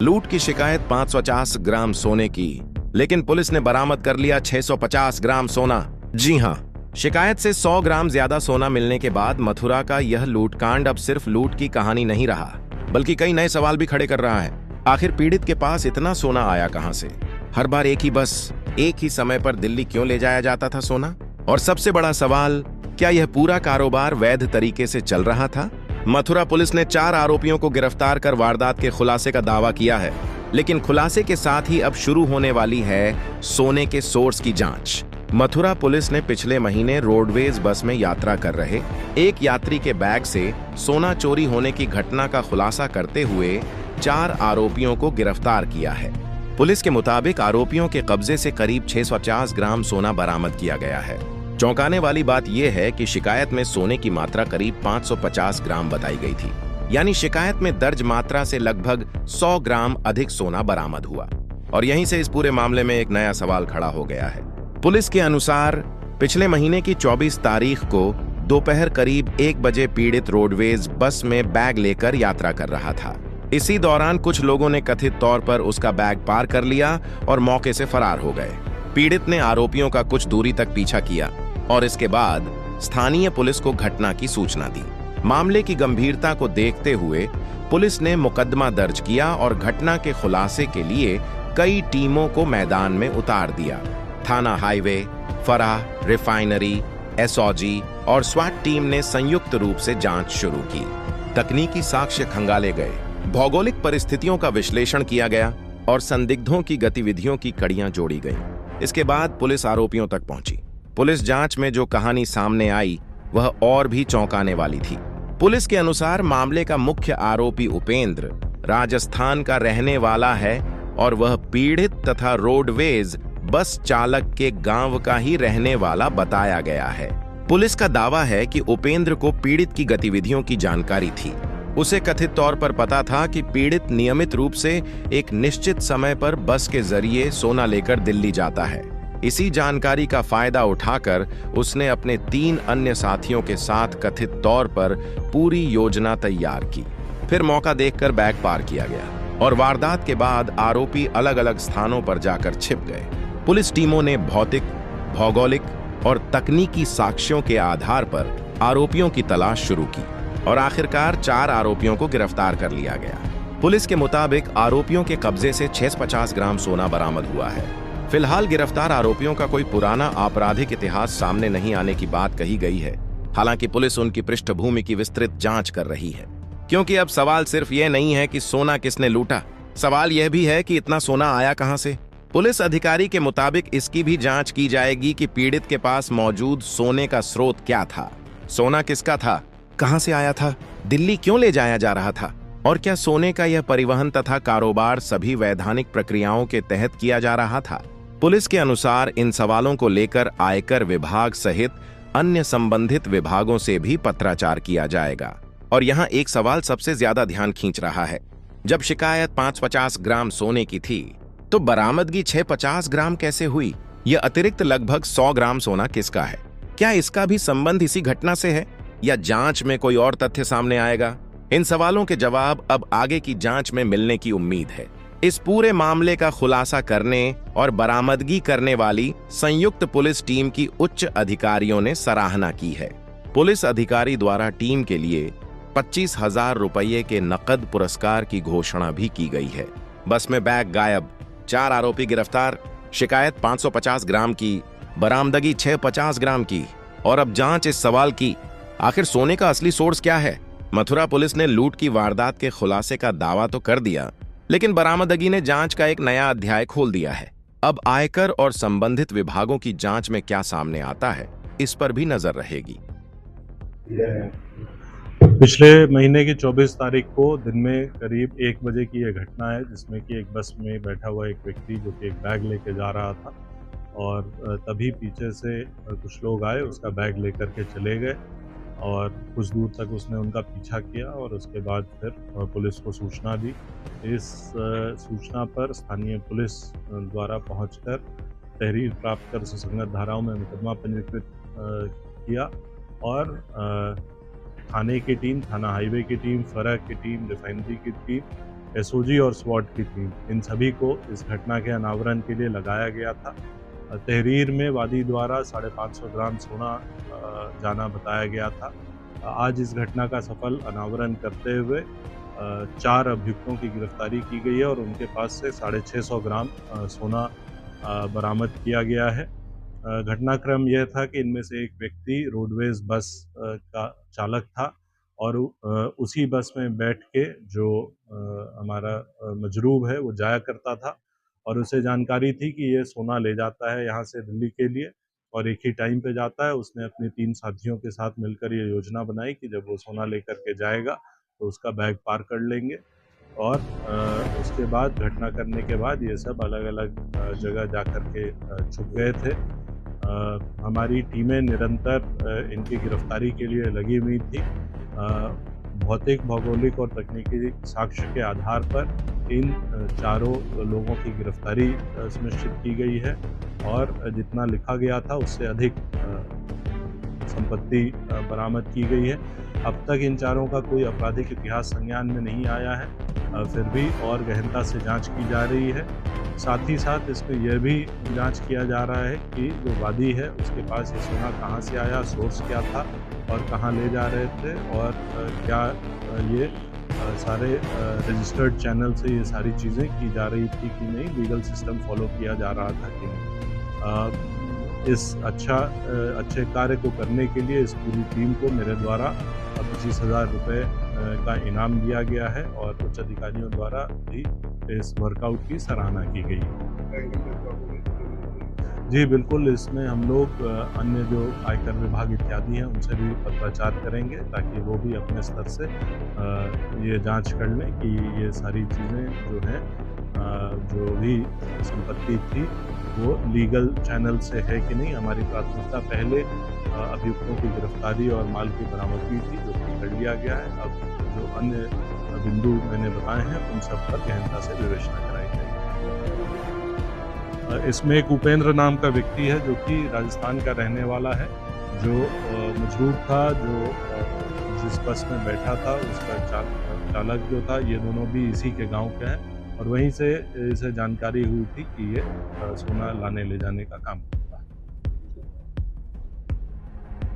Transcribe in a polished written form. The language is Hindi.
लूट की शिकायत 550 ग्राम सोने की, लेकिन पुलिस ने बरामद कर लिया 650 ग्राम सोना। जी हां, शिकायत से 100 ग्राम ज्यादा सोना मिलने के बाद मथुरा का यह लूटकांड अब सिर्फ लूट की कहानी नहीं रहा, बल्कि कई नए सवाल भी खड़े कर रहा है। आखिर पीड़ित के पास इतना सोना आया कहां से? हर बार एक ही बस, एक ही समय पर दिल्ली क्यों ले जाया जाता था सोना? और सबसे बड़ा सवाल, क्या यह पूरा कारोबार वैध तरीके से चल रहा था? मथुरा पुलिस ने 4 आरोपियों को गिरफ्तार कर वारदात के खुलासे का दावा किया है, लेकिन खुलासे के साथ ही अब शुरू होने वाली है सोने के सोर्स की जांच। मथुरा पुलिस ने पिछले महीने रोडवेज बस में यात्रा कर रहे एक यात्री के बैग से सोना चोरी होने की घटना का खुलासा करते हुए 4 आरोपियों को गिरफ्तार किया है। पुलिस के मुताबिक आरोपियों के कब्जे से करीब 650 ग्राम सोना बरामद किया गया है। चौंकाने वाली बात यह है कि शिकायत में सोने की मात्रा करीब 550 ग्राम बताई गई थी, यानी शिकायत में दर्ज मात्रा से लगभग 100 ग्राम अधिक सोना बरामद हुआ। और यहीं से इस पूरे मामले में एक नया सवाल खड़ा हो गया है। पुलिस के अनुसार पिछले महीने की 24 तारीख को दोपहर करीब 1 बजे पीड़ित रोडवेज बस में बैग लेकर यात्रा कर रहा था। इसी दौरान कुछ लोगों ने कथित तौर पर उसका बैग पार कर लिया और मौके से फरार हो गए। पीड़ित ने आरोपियों का कुछ दूरी तक पीछा किया और इसके बाद स्थानीय पुलिस को घटना की सूचना दी। मामले की गंभीरता को देखते हुए पुलिस ने मुकदमा दर्ज किया और घटना के खुलासे के लिए कई टीमों को मैदान में उतार दिया। थाना हाईवे, फराह, रिफाइनरी, एसओजी और स्वाट टीम ने संयुक्त रूप से जांच शुरू की। तकनीकी साक्ष्य खंगाले गए, भौगोलिक परिस्थितियों का विश्लेषण किया गया और संदिग्धों की गतिविधियों की कड़ियां जोड़ी गईं। इसके बाद पुलिस आरोपियों तक पहुंची। पुलिस जांच में जो कहानी सामने आई वह और भी चौंकाने वाली थी। पुलिस के अनुसार मामले का मुख्य आरोपी उपेंद्र राजस्थान का रहने वाला है और वह पीड़ित तथा रोडवेज बस चालक के गांव का ही रहने वाला बताया गया है। पुलिस का दावा है कि उपेंद्र को पीड़ित की गतिविधियों की जानकारी थी। उसे कथित तौर पर पता था कि पीड़ित नियमित रूप से एक निश्चित समय पर बस के जरिए सोना लेकर दिल्ली जाता है। इसी जानकारी का फायदा उठाकर उसने अपने 3 अन्य साथियों के साथ कथित तौर पर पूरी योजना तैयार की। फिर मौका देखकर बैग पार किया गया और वारदात के बाद आरोपी अलग अलग स्थानों पर जाकर छिप गए। पुलिस टीमों ने भौतिक, भौगोलिक और तकनीकी साक्ष्यों के आधार पर आरोपियों की तलाश शुरू की और आखिरकार 4 आरोपियों को गिरफ्तार कर लिया गया। पुलिस के मुताबिक आरोपियों के कब्जे से 650 ग्राम सोना बरामद हुआ है। फिलहाल गिरफ्तार आरोपियों का कोई पुराना आपराधिक इतिहास सामने नहीं आने की बात कही गई है। हालांकि पुलिस उनकी पृष्ठभूमि की विस्तृत जांच कर रही है, क्योंकि अब सवाल सिर्फ यह नहीं है कि सोना किसने लूटा, सवाल यह भी है कि इतना सोना आया कहां से। पुलिस अधिकारी के मुताबिक इसकी भी जांच की जाएगी कि पीड़ित के पास मौजूद सोने का स्रोत क्या था, सोना किसका था, कहां से आया था, दिल्ली क्यों ले जाया जा रहा था और क्या सोने का यह परिवहन तथा कारोबार सभी वैधानिक प्रक्रियाओं के तहत किया जा रहा था। पुलिस के अनुसार इन सवालों को लेकर आयकर विभाग सहित अन्य संबंधित विभागों से भी पत्राचार किया जाएगा। और यहाँ एक सवाल सबसे ज्यादा ध्यान खींच रहा है। जब शिकायत 550 ग्राम सोने की थी तो बरामदगी 650 ग्राम कैसे हुई? यह अतिरिक्त लगभग 100 ग्राम सोना किसका है? क्या इसका भी संबंध इसी घटना से है या जांच में कोई और तथ्य सामने आएगा? इन सवालों के जवाब अब आगे की जांच में मिलने की उम्मीद है। इस पूरे मामले का खुलासा करने और बरामदगी करने वाली संयुक्त पुलिस टीम की उच्च अधिकारियों ने सराहना की है। पुलिस अधिकारी द्वारा टीम के लिए 25,000 रुपये के नकद पुरस्कार की घोषणा भी की गई है। बस में बैग गायब, 4 आरोपी गिरफ्तार, शिकायत 550 ग्राम की, बरामदगी 650 ग्राम की और अब जांच इस सवाल की, आखिर सोने का असली सोर्स क्या है? मथुरा पुलिस ने लूट की वारदात के खुलासे का दावा तो कर दिया, लेकिन बरामदगी ने जांच का एक नया अध्याय खोल दिया है। अब आयकर और संबंधित विभागों की जांच में क्या सामने आता है, इस पर भी नजर रहेगी। पिछले महीने की 24 तारीख को दिन में करीब 1 बजे की यह घटना है, जिसमें कि एक बस में बैठा हुआ एक व्यक्ति जो कि एक बैग लेके जा रहा था और तभी पीछे से कुछ लोग आए, उसका बैग लेकर के चले गए और कुछ दूर तक उसने उनका पीछा किया और उसके बाद फिर पुलिस को सूचना दी। इस सूचना पर स्थानीय पुलिस द्वारा पहुंचकर तहरीर प्राप्त कर सुसंगत धाराओं में मुकदमा पंजीकृत किया और थाने की टीम, थाना हाईवे की टीम, फरह की टीम, रिफाइनरी की टीम एसओजी और स्वॉट की टीम, इन सभी को इस घटना के अनावरण के लिए लगाया गया था। तहरीर में वादी द्वारा 550 ग्राम सोना जाना बताया गया था। आज इस घटना का सफल अनावरण करते हुए 4 अभियुक्तों की गिरफ्तारी की गई है और उनके पास से 650 ग्राम सोना बरामद किया गया है। घटनाक्रम यह था कि इनमें से एक व्यक्ति रोडवेज बस का चालक था और उसी बस में बैठ के जो हमारा मजरूब है वो जाया करता था और उसे जानकारी थी कि ये सोना ले जाता है यहाँ से दिल्ली के लिए और एक ही टाइम पे जाता है। उसने अपने 3 साथियों के साथ मिलकर ये योजना बनाई कि जब वो सोना लेकर के जाएगा तो उसका बैग पार कर लेंगे और उसके बाद घटना करने के बाद ये सब अलग-अलग जगह जा कर के छुप गए थे। हमारी टीमें निरंतर इनकी गिरफ्तारी के लिए लगी हुई थी। भौतिक, भौगोलिक और तकनीकी साक्ष्य के आधार पर इन चारों लोगों की गिरफ्तारी सुनिश्चित की गई है और जितना लिखा गया था उससे अधिक संपत्ति बरामद की गई है। अब तक इन चारों का कोई आपराधिक इतिहास संज्ञान में नहीं आया है, फिर भी और गहनता से जांच की जा रही है। साथ ही साथ इसमें यह भी जांच किया जा रहा है कि जो वादी है उसके पास ये सोना कहाँ से आया, सोर्स क्या था और कहाँ ले जा रहे थे और क्या ये सारे रजिस्टर्ड चैनल से ये सारी चीज़ें की जा रही थी कि नहीं, लीगल सिस्टम फॉलो किया जा रहा था कि नहीं। इस अच्छे कार्य को करने के लिए इस पूरी टीम को मेरे द्वारा 25,000 रुपये का इनाम दिया गया है और उच्च अधिकारियों द्वारा भी इस वर्कआउट की सराहना की गई है। जी बिल्कुल, इसमें हम लोग अन्य जो आयकर विभाग इत्यादि हैं उनसे भी पत्राचार करेंगे ताकि वो भी अपने स्तर से ये जांच कर लें कि ये सारी चीज़ें जो हैं जो भी संपत्ति थी वो लीगल चैनल से है कि नहीं। हमारी प्राथमिकता पहले अभियुक्तों की गिरफ्तारी और माल की बरामदगी थी जो कि कर लिया गया है। अब जो अन्य बिंदु मैंने बताए हैं उन सब पर गहनता से विवेचना कराई जाएगी। इसमें एक उपेंद्र नाम का व्यक्ति है जो कि राजस्थान का रहने वाला है, जो मजरूब था, जो जिस बस में बैठा था उसका चालक जो था, ये दोनों भी इसी के गांव के हैं और वहीं से इसे जानकारी हुई थी कि ये सोना लाने ले जाने का काम